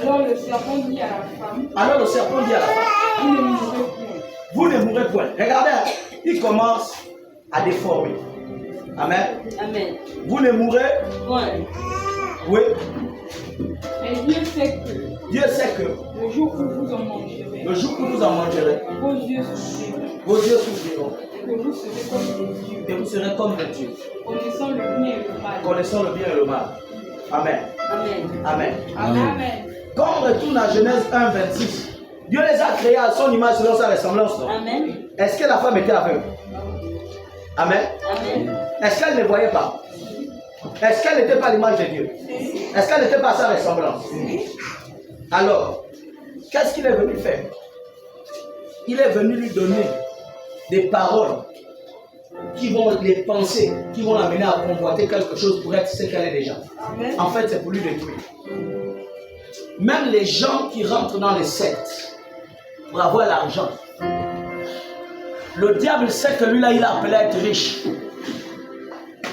Alors le serpent dit à la femme. Alors le serpent dit à la femme. Vous ne mourrez point. Vous ne mourrez point. Regardez, il commence à déformer. Amen. Amen. Vous ne mourrez point. Oui. Mais Dieu sait que le jour où vous en mangerez, vos yeux s'ouvriront. Et que vous serez comme des dieux. Et vous serez comme des dieux. Connaissant le bien et le mal. Connaissant le bien et le mal. Amen. Amen. Amen. Amen. Quand on retourne à Genèse 1, 26, Dieu les a créés à son image selon sa ressemblance. Non? Amen. Est-ce que la femme était aveugle? Amen. Amen. Est-ce qu'elle ne voyait pas? Est-ce qu'elle n'était pas l'image de Dieu? Est-ce qu'elle n'était pas sa ressemblance? Alors, qu'est-ce qu'il est venu faire? Il est venu lui donner des paroles qui vont les penser, qui vont l'amener à convoiter quelque chose pour être ce qu'elle est déjà. Amen. En fait, c'est pour lui détruire. Même les gens qui rentrent dans les sectes pour avoir l'argent, le diable sait que lui là, il a appelé à être riche.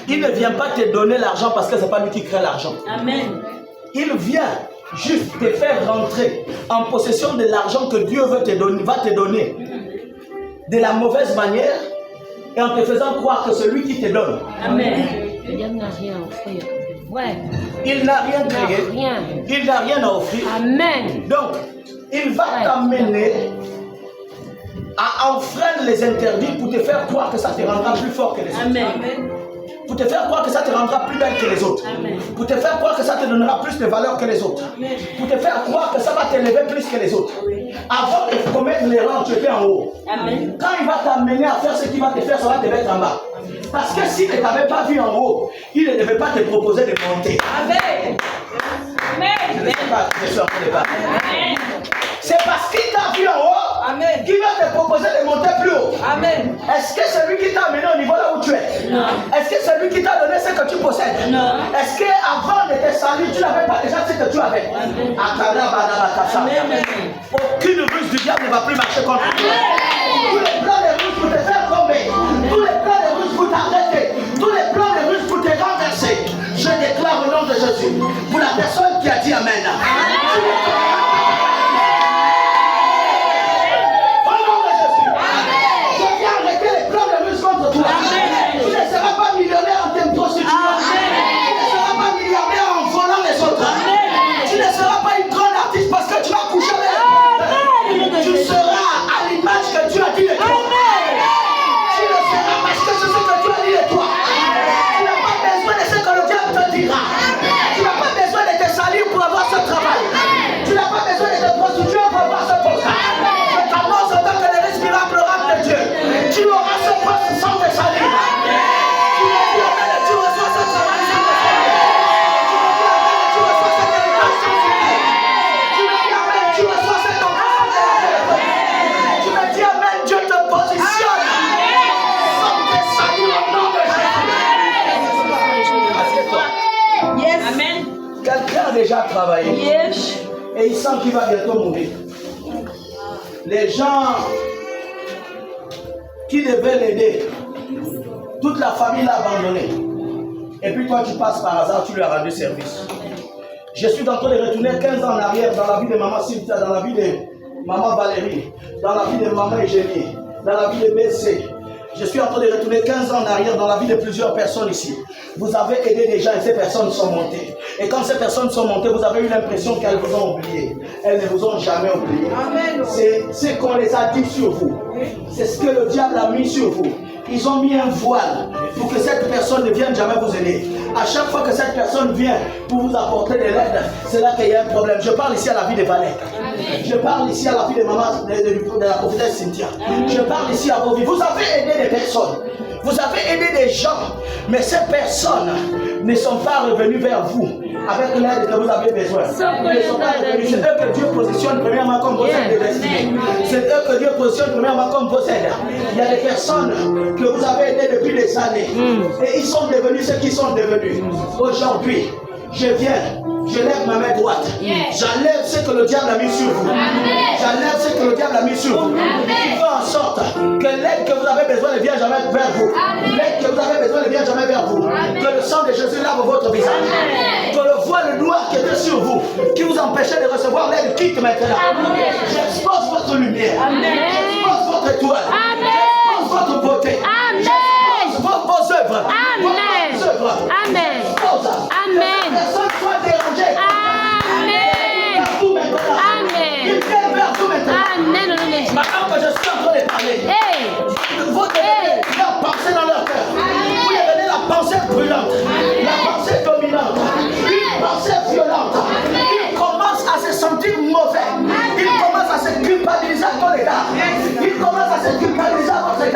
Il ne vient pas te donner l'argent parce que ce n'est pas lui qui crée l'argent. Amen. Il vient juste te faire rentrer en possession de l'argent que Dieu veut te donner, va te donner de la mauvaise manière et en te faisant croire que c'est lui qui te donne. Amen. Le diable n'a rien à offrir. C'est vrai. Il n'a rien créé. Rien. Il n'a rien à offrir. Amen. Donc, il va t'amener à enfreindre les interdits pour te faire croire que ça te rendra plus fort que les autres. Amen. Pour te faire croire que ça te rendra plus belle que les autres. Amen. Pour te faire croire que ça te donnera plus de valeur que les autres. Amen. Pour te faire croire que ça va t'élever plus que les autres. Avant de commettre l'erreur, tu étais en haut. Amen. Quand il va t'amener à faire ce qu'il va te faire, ça va te mettre en bas. Parce que s'il ne t'avait pas vu en haut, il ne devait pas te proposer de monter. Amen. Je ne sais pas, je suis en train de parler. C'est parce qu'il t'a vu en haut qu'il va te proposer de monter plus haut. Amen. Est-ce que c'est lui qui t'a amené au niveau là où tu es? Non. Est-ce que c'est lui qui t'a donné ce que tu possèdes? Non. Est-ce qu'avant de te salir, tu n'avais pas déjà ce que tu avais? Amen. Amen. Aucune ruse du diable ne va plus marcher contre toi. Tous les plans de ruse pour te faire tomber, tous les plans de ruse pour t'arrêter, tous les plans de ruse pour te renverser, je déclare au nom de Jésus, pour la personne qui a dit Amen. Tu ne seras pas millionnaire en te prostituant. Tu ne seras pas milliardaire en volant les autres. Tu ne seras pas une grande artiste parce que tu vas coucher avec elle. Tu seras à l'image que tu as dit de toi. Tu le seras parce que c'est ce que tu as dit de toi. Tu n'as pas besoin de ce que le diable te dira. Tu n'as pas besoin de te salir pour avoir ce travail. Tu n'as pas besoin de te prostituer pour avoir ce poste. Je t'annonce en tant que le respirable oracle de Dieu. Tu auras ce poste sans te salir. Quelqu'un a déjà travaillé et il sent qu'il va bientôt mourir. Les gens qui devaient l'aider, toute la famille l'a abandonné. Et puis toi, tu passes par hasard, tu lui as rendu service. Je suis en train de retourner 15 ans en arrière dans la vie de maman Cynthia, dans la vie de maman Valérie, dans la vie de maman Eugénie, dans la vie de BC. Je suis en train de retourner 15 ans en arrière dans la vie de plusieurs personnes ici. Vous avez aidé des gens et ces personnes sont montées. Et quand ces personnes sont montées, vous avez eu l'impression qu'elles vous ont oublié. Elles ne vous ont jamais oublié. C'est ce qu'on les a dit sur vous. C'est ce que le diable a mis sur vous. Ils ont mis un voile pour que cette personne ne vienne jamais vous aider. À chaque fois que cette personne vient pour vous apporter de l'aide, c'est là qu'il y a un problème. Je parle ici à la vie de Valette. Je parle ici à la vie de maman, de la prophétesse Cynthia. Je parle ici à vos vies. Vous avez aidé des personnes. Vous avez aidé des gens. Mais ces personnes ne sont pas revenues vers vous avec l'aide que vous avez besoin. C'est eux que Dieu positionne premièrement comme vos aides de destinée. C'est eux que Dieu positionne premièrement comme vos aides. Il y a des personnes que vous avez aidées depuis des années. Et ils sont devenus ce qu'ils sont devenus. Aujourd'hui, je viens. Je lève ma main droite. J'enlève ce que le diable a mis sur vous. J'enlève ce que le diable a mis sur vous. Qui fait en sorte que l'aide que vous avez besoin ne vienne jamais vers vous. L'aide que vous avez besoin ne vienne jamais vers vous. Que le sang de Jésus lave votre visage. Que le voile noir qui était sur vous, qui vous empêché de recevoir l'aide quitte maintenant. J'expose votre lumière. J'expose votre étoile. J'expose votre beauté. J'expose vos œuvres. Amen. Vos œuvres. Amen. J'expose. Amen. Personne soit dérangé. Amen. Vers vous maintenant. Amen. Il vient vers vous maintenant. Amen. Au nom de Jésus. Maintenant que je suis en train de parler, Hey. vous donnez la pensée dans leur cœur. Vous leur donnez la pensée brûlante.